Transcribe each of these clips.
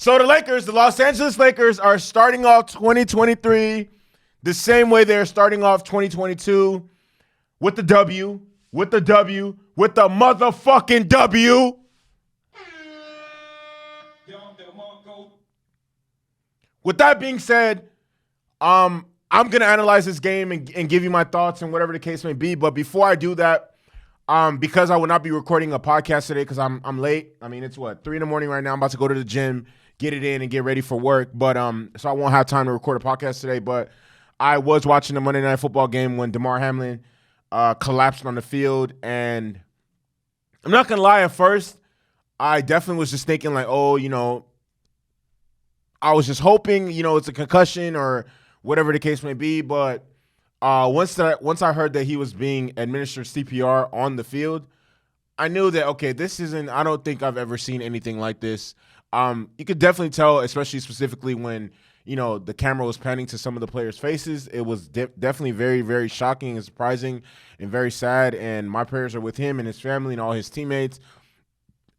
So the Los Angeles Lakers are starting off 2023 the same way they're starting off 2022 with the W, with the motherfucking W. With that being said, I'm going to analyze this game and give you my thoughts and whatever the case may be. But before I do that, because I will not be recording a podcast today because I'm late. I mean, it's 3 a.m. right now. I'm about to go to the gym, get it in, and get ready for work. But so I won't have time to record a podcast today. But I was watching the Monday Night Football game when DeMar Hamlin collapsed on the field. And I'm not going to lie, at first, I definitely was just thinking like, I was just hoping, it's a concussion or whatever the case may be. But once I heard that he was being administered CPR on the field, I knew that, okay, I don't think I've ever seen anything like this. You could definitely tell, especially specifically when, the camera was panning to some of the players' faces. It was definitely very, very shocking and surprising and very sad. And my prayers are with him and his family and all his teammates.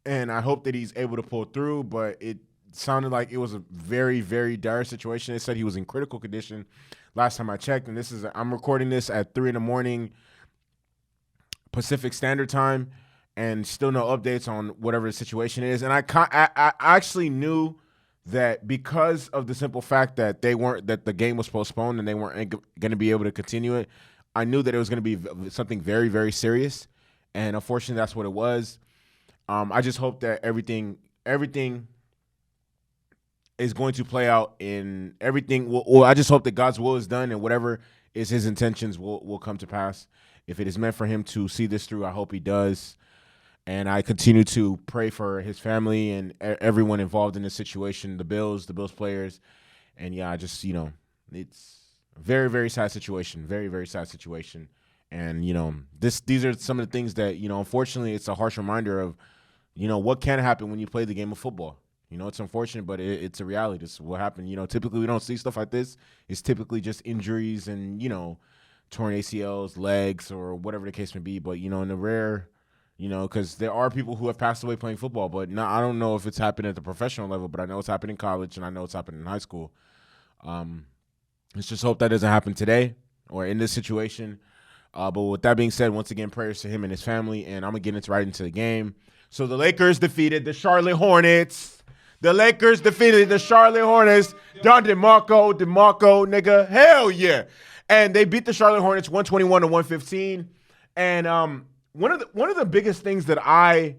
And I hope that he's able to pull through, but it sounded like it was a very, very dire situation. They said he was in critical condition last time I checked, and I'm recording this at 3 a.m. Pacific Standard Time, and still no updates on whatever the situation is. And I actually knew that because of the simple fact that that the game was postponed and they weren't going to be able to continue it, I knew that it was going to be something very, very serious, and unfortunately, that's what it was. I just hope that everything is going to play out in everything. Well, I just hope that God's will is done and whatever is his intentions will come to pass. If it is meant for him to see this through, I hope he does. And I continue to pray for his family and everyone involved in this situation, the Bills players. And yeah, I just, it's a very, very sad situation, very, very sad situation. And, these are some of the things that, unfortunately, it's a harsh reminder of, what can happen when you play the game of football. It's unfortunate, but it's a reality. This is what happened. Typically we don't see stuff like this. It's typically just injuries and, torn ACLs, legs, or whatever the case may be. But, in the rare, because there are people who have passed away playing football. But I don't know if it's happened at the professional level, but I know it's happened in college and I know it's happened in high school. Let's just hope that doesn't happen today or in this situation. But with that being said, once again, prayers to him and his family. And I'm going to get right into the game. So the Lakers defeated the Charlotte Hornets. The Lakers defeated the Charlotte Hornets. DeMarco, nigga. Hell yeah. And they beat the Charlotte Hornets 121-115. And one of the biggest things that I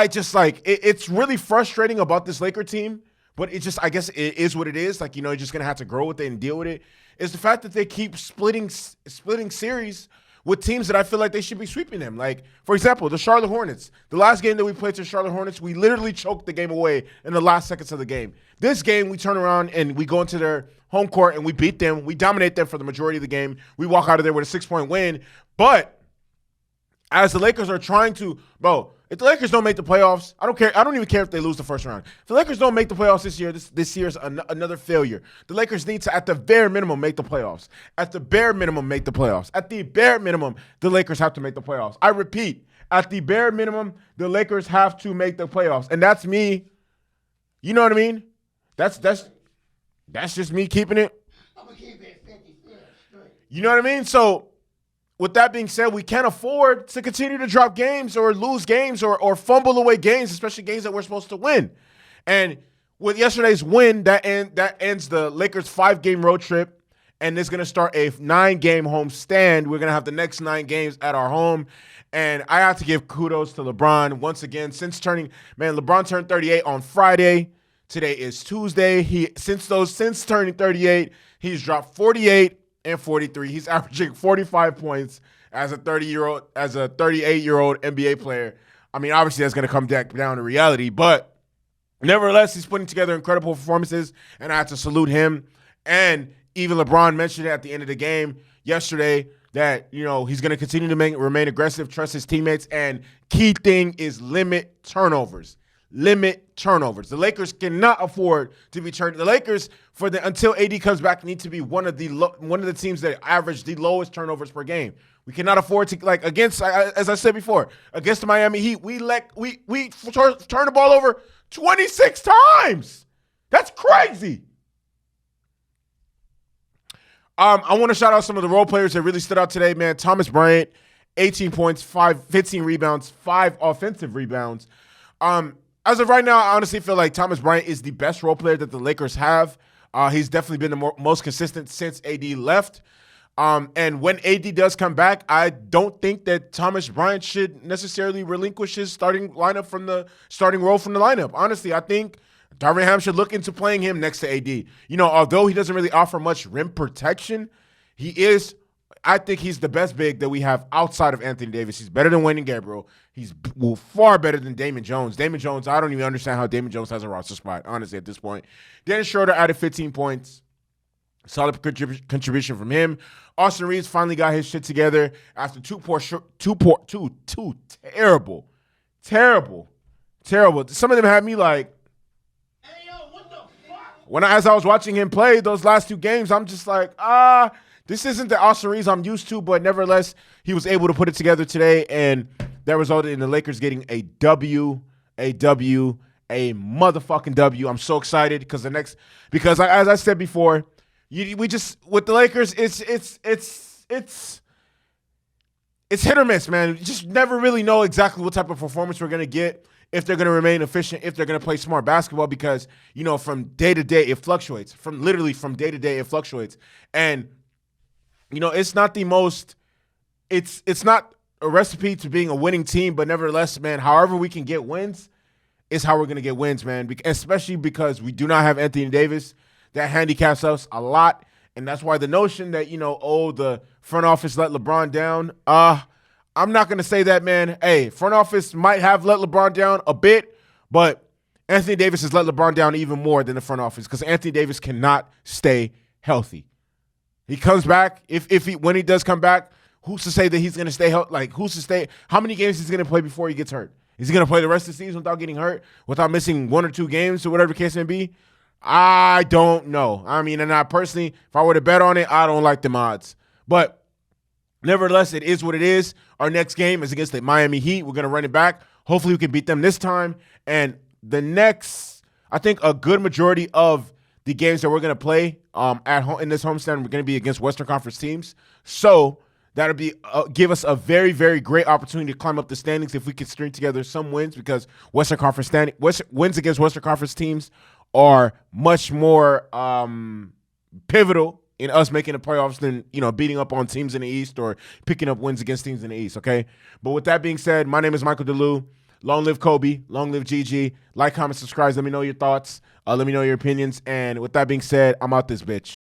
just like, it's really frustrating about this Laker team, but I guess it is what it is. Like, you're just going to have to grow with it and deal with it, is the fact that they keep splitting series with teams that I feel like they should be sweeping them. Like, for example, the Charlotte Hornets. The last game that we played to the Charlotte Hornets, we literally choked the game away in the last seconds of the game. This game, we turn around and we go into their home court and we beat them. We dominate them for the majority of the game. We walk out of there with a 6-point win. But as the Lakers are trying to, if the Lakers don't make the playoffs, I don't care. I don't even care if they lose the first round. If the Lakers don't make the playoffs this year, this year's another failure. The Lakers need to, at the bare minimum, make the playoffs. At the bare minimum, make the playoffs. At the bare minimum, the Lakers have to make the playoffs. I repeat, at the bare minimum, the Lakers have to make the playoffs. And that's me. You know what I mean? That's just me keeping it. I'm gonna keep it 50 straight. You know what I mean? So, with that being said, we can't afford to continue to drop games or lose games or fumble away games, especially games that we're supposed to win. And with yesterday's win, that ends the Lakers' 5-game road trip, and it's going to start a 9-game home stand. We're going to have the next 9 games at our home. And I have to give kudos to LeBron once again. LeBron turned 38 on Friday. Today is Tuesday. Since turning 38, he's dropped 48 and 43. He's averaging 45 points as a 38-year-old NBA player. I mean, obviously that's going to come down to reality, but nevertheless, he's putting together incredible performances, and I have to salute him. And even LeBron mentioned it at the end of the game yesterday that, he's going to continue to remain aggressive, trust his teammates, and key thing is limit turnovers. The Lakers cannot afford to be turned. The Lakers, until AD comes back, need to be one of the teams that average the lowest turnovers per game. We cannot afford to, like, against, as I said before, against the Miami Heat, we turn the ball over 26 times. That's crazy. I want to shout out some of the role players that really stood out today, man. Thomas Bryant, 18 points, 15 rebounds, 5 offensive rebounds. As of right now, I honestly feel like Thomas Bryant is the best role player that the Lakers have. He's definitely been the most consistent since AD left. And when AD does come back, I don't think that Thomas Bryant should necessarily relinquish his starting role from the lineup. Honestly, I think Darvin Ham should look into playing him next to AD. You know, although he doesn't really offer much rim protection, I think he's the best big that we have outside of Anthony Davis. He's better than Wayne and Gabriel. He's far better than Damon Jones. Damon Jones, I don't even understand how Damon Jones has a roster spot, honestly, at this point. Dennis Schroeder added 15 points. Solid contribution from him. Austin Reeves finally got his shit together after two terrible. Some of them had me like, hey, yo, what the fuck? As I was watching him play those last 2 games, I'm just like, this isn't the Austin Reeves I'm used to, but nevertheless, he was able to put it together today, and that resulted in the Lakers getting a motherfucking W. I'm so excited because as I said before, we just with the Lakers, it's hit or miss, man. You just never really know exactly what type of performance we're gonna get, if they're gonna remain efficient, if they're gonna play smart basketball, because you know from day to day it fluctuates. From day to day it fluctuates, and you know it's not the most. It's not a recipe to being a winning team, but nevertheless, man, however we can get wins is how we're gonna get wins, man. Especially because we do not have Anthony Davis. That handicaps us a lot, and that's why the notion that, the front office let LeBron down, I'm not going to say that, man. Hey, front office might have let LeBron down a bit, but Anthony Davis has let LeBron down even more than the front office because Anthony Davis cannot stay healthy. He comes back, when he does come back, who's to say that he's going to stay healthy? Like, who's to stay? How many games is he going to play before he gets hurt? Is he going to play the rest of the season without getting hurt, without missing 1 or 2 games or whatever the case may be? I don't know. I mean, and I personally, if I were to bet on it, I don't like the odds. But nevertheless, it is what it is. Our next game is against the Miami Heat. We're going to run it back. Hopefully we can beat them this time. And the next, I think a good majority of the games that we're going to play at home in this homestand, we're going to be against Western Conference teams. So that'll be give us a very, very great opportunity to climb up the standings if we can string together some wins, because wins against Western Conference teams are much more pivotal in us making the playoffs than, beating up on teams in the East or picking up wins against teams in the East, okay? But with that being said, my name is Michael DeLu. Long live Kobe. Long live GG. Like, comment, subscribe. Let me know your thoughts. Let me know your opinions. And with that being said, I'm out this bitch.